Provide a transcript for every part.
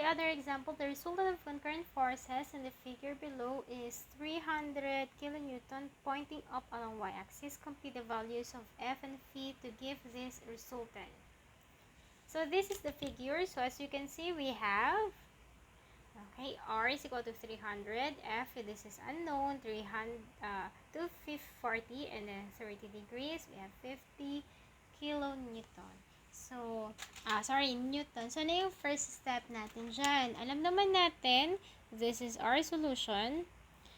other example, the resultant of concurrent forces in the figure below is 300 kilonewton pointing up along y-axis. Compute the values of F and phi to give this resultant. So this is the figure. So as you can see, we have, okay, R is equal to 300, F, this is unknown, 240, and then 30 degrees, we have 50 kilonewton. So, Newton. So, na yung first step natin dyan. Alam naman natin, this is our solution.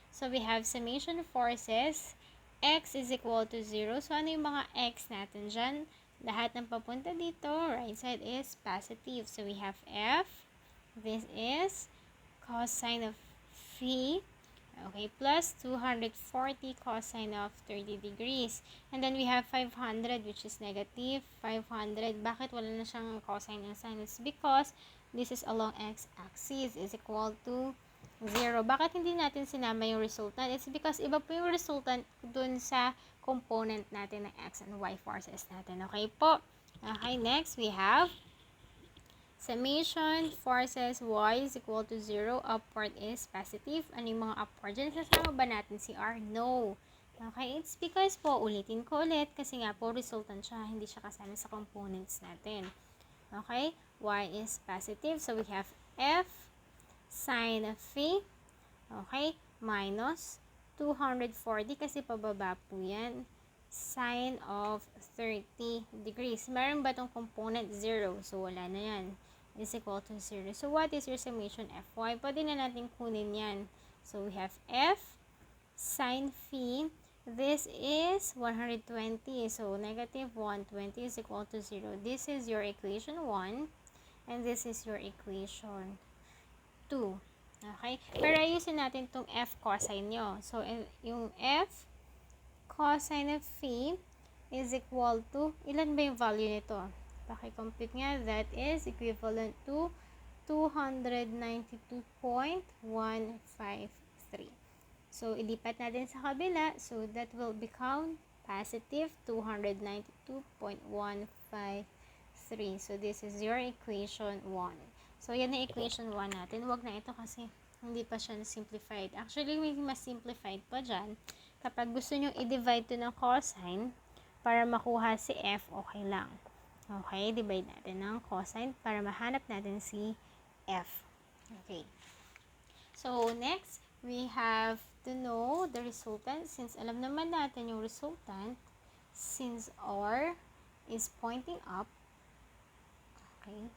So, we have summation forces. X is equal to 0. So, ano yung mga X natin dyan? Lahat ng papunta dito, right side is positive. So, we have F. This is cosine of phi. Okay, plus 240 cosine of 30 degrees. And then we have 500, which is negative 500. Bakit wala na siyang cosine and sine? It's because this is along x-axis is equal to 0. Bakit hindi natin sinama yung resultant? It's because iba po yung resultant dun sa component natin ng x and y forces natin. Okay po? Okay, next we have summation forces y is equal to 0. Upward is positive. Ano yung mga upward dyan? Sasama ba natin si r? No. Okay, it's because po, ulitin ko ulit, kasi nga po, resultant siya. Hindi siya kasama sa components natin. Okay, y is positive. So, we have f sine of phi. Okay, minus 240 kasi pababa po yan. Sine of 30 degrees. Meron ba itong component 0? So, wala na yan. Is equal to 0. So, what is your summation Fy? Pwede na natin kunin yan. So, we have F sine phi. This is 120. So, negative 120 is equal to 0. This is your equation 1. And this is your equation 2. Okay? Pero ayusin natin itong F cosine nyo. So, yung F cosine of phi is equal to, ilan ba yung value nito? Paki-compute nga, that is equivalent to 292.153. So, ilipat natin sa kabila. So, that will become positive 292.153. So, this is your equation 1. So, yan na equation 1 natin. Huwag na ito kasi hindi pa siya simplified. Actually, may mas simplified pa dyan. Kapag gusto nyo i-divide to ng cosine para makuha si F, okay lang. Okay, divide natin ng cosine para mahanap natin si F. Okay. So, next, we have to know the resultant. Since alam naman natin yung resultant, since R is pointing up, okay,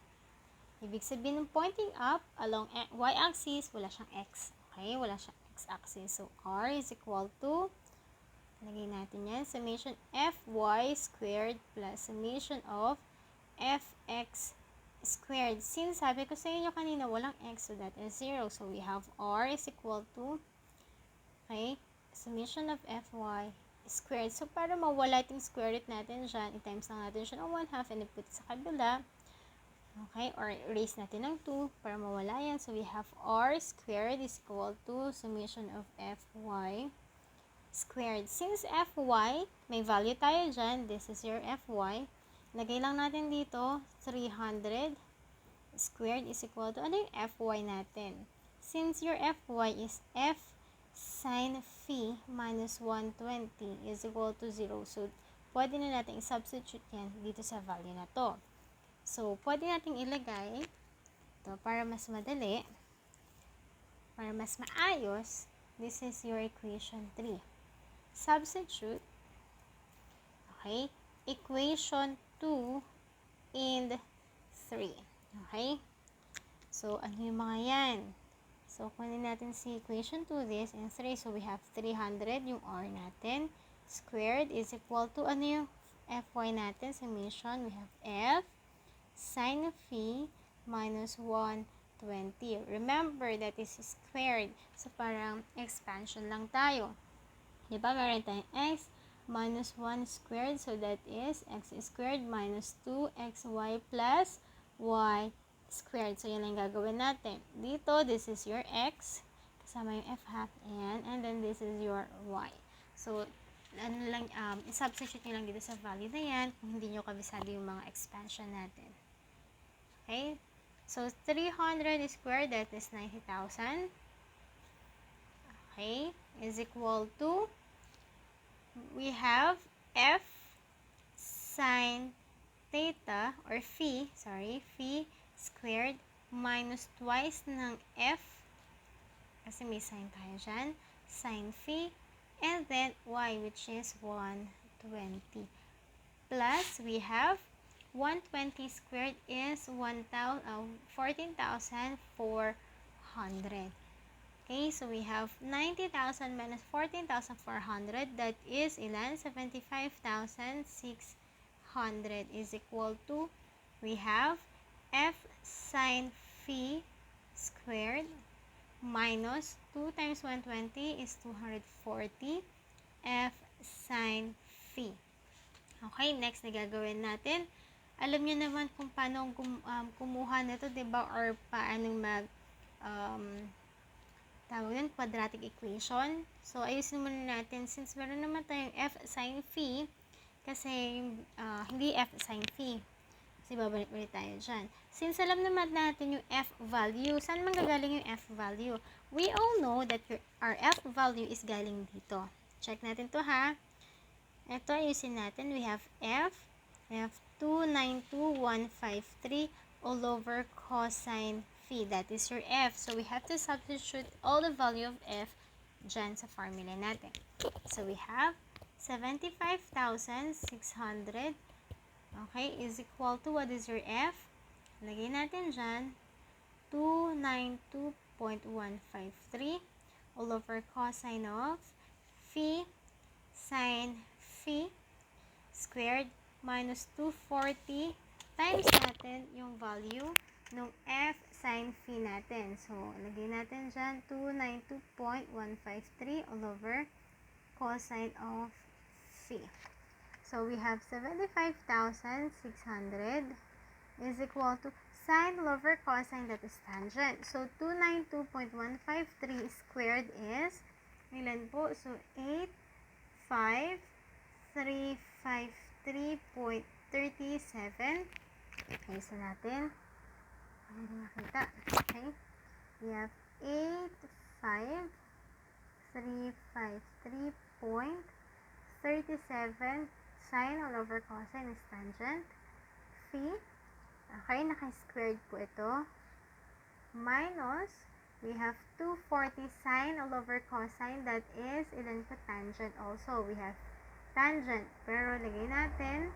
ibig sabihin ng pointing up along y-axis, wala siyang x. Okay, wala siyang x-axis. So, R is equal to, lagay natin yan, summation Fy squared plus summation of Fx squared. Since sabi ko sa inyo kanina, walang x, so that is 0. So, we have R is equal to, okay, summation of Fy squared. So, para mawala itong square root natin dyan, i-times lang natin siya ng 1/2 and i-put sa kabila. Okay, or erase natin ng 2 para mawala yan. So, we have R squared is equal to summation of Fy squared. Since Fy, may value tayo dyan. This is your Fy. Lagay lang natin dito, 300 squared is equal to, ano yung Fy natin? Since your Fy is F sine phi minus 120 is equal to 0. So, pwede na natin i-substitute yan dito sa value na to. So, pwede natin ilagay ito para mas madali, para mas maayos. This is your equation 3. Substitute, okay, equation 2 and 3. Okay? So, ano yung mga yan? So, kunin natin si equation 2, this, and 3. So, we have 300, yung R natin, squared is equal to, ano yung Fy natin, summation, we have F sine phi minus 120. Remember that is squared. So, parang expansion lang tayo. Diba? Meron tayong x minus 1 squared. So, that is x squared minus 2xy plus y squared. So, yan ang gagawin natin. Dito, this is your x. Kasama yung f half and then this is your y. So, ano lang, i-substitute nyo lang dito sa value na yan kung hindi nyo kabisado yung mga expansion natin. Okay? So, 300 squared, that is 90,000. Okay, is equal to, we have F sine theta, or phi squared minus twice ng F, kasi may sine tayo dyan, sine phi, and then y, which is 120. Plus, we have 120 squared is 14,400. Okay, so we have 90,000 minus 14,400. That is ilan? 75,600 is equal to, we have F sine phi squared minus 2 times 120 is 240 F sine phi. Okay, next na gagawin natin. Alam nyo naman kung paano kumuha nito, diba? Or paano tawag yun, quadratic equation. So, ayusin muna natin. Since meron naman tayong F sine phi, kasi hindi F sine phi. Kasi babalik ulit tayo dyan. Since alam naman natin yung F value, saan man gagaling yung F value? We all know that our F value is galing dito. Check natin to ha. Ito, ayusin natin. We have F292153 all over cosine phi. That is your F. So, we have to substitute all the value of F dyan sa formula natin. So, we have 75,600, okay, is equal to, what is your F? Lagay natin dyan, 292.153 all over cosine of phi sine phi squared minus 240 times natin yung value ng F sine phi natin. So, lagay natin dyan 292.153 all over cosine of phi. So, we have 75,600 is equal to sine all over cosine, that is tangent. So, 292.153 squared is, ilan po? So, 85353.37. Okay, so natin. Ano makita? Okay. We have 85353.37 sine all over cosine is tangent. Phi. Okay, naka-squared po ito. Minus, we have 240 sine all over cosine, that is, ilan po? Tangent also. We have tangent, pero lagay natin,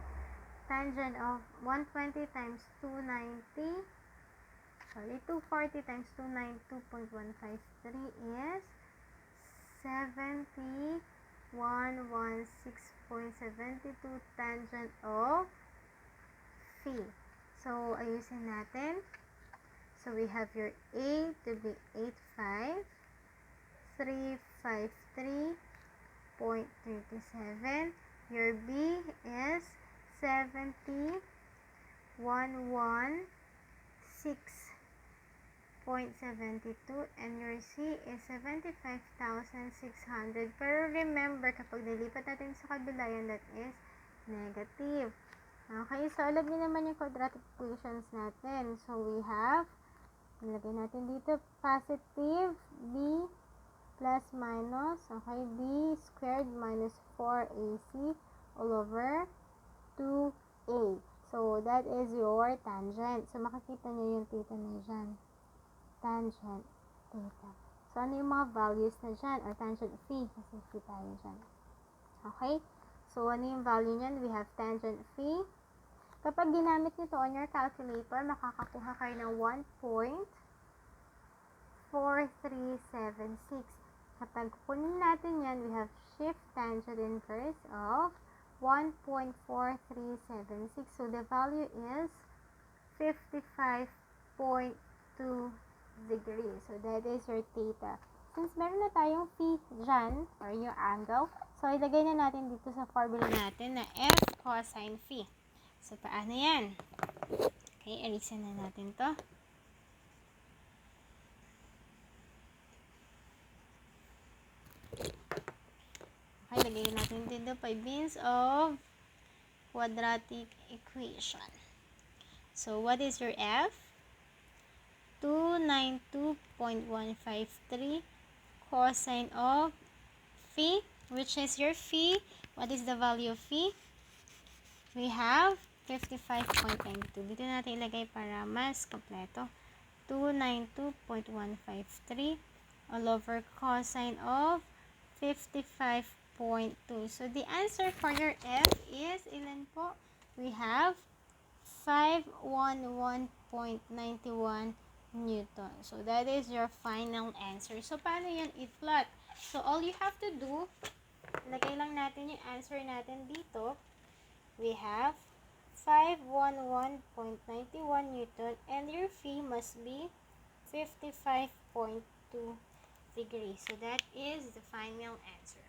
tangent of 120 times 240 times 292.153 is 7116.72 tangent of phi. So, ayusin natin. So, we have your A to be 85353.37. Your B is 7116.72. And your C is 75,600. Pero remember, kapag nilipat natin sa kabila yan, that is negative. Okay, so alam niyo naman yung quadratic equations natin. So, we have, nilagay natin dito, positive B plus minus, okay, B squared minus 4AC all over 2A. So, that is your tangent. So, makikita niyo yung theta na dyan. Tangent theta. So, ano yung mga values na dyan? Or tangent phi, kasi phi tayo dyan. Okay? So, ano yung value niyan? We have tangent phi. Kapag ginamit nito on your calculator, makakakuha kayo ng 1.4376. Kapag kunin natin yan, we have shift tangent inverse of 1.4376. So, the value is 55.2 degrees. So, that is your theta. Since meron na tayong phi dyan, or yung angle, so, ilagay na natin dito sa formula natin na F cosine phi. So, paano yan? Okay, erisin na natin to. Okay, lagay natin dito by means of quadratic equation. So, what is your F? 292.153 cosine of phi, which is your phi. What is the value of phi? We have 55.92. Dito natin ilagay para mas kompleto. 292.153 all over cosine of 55.2. So, the answer for your F is, ilan po? We have 511.91 Newton. So, that is your final answer. So, paano yan i-plot? So, all you have to do, lagay lang natin yung answer natin dito. We have 511.91 Newton and your phi must be 55.2 degrees. So, that is the final answer.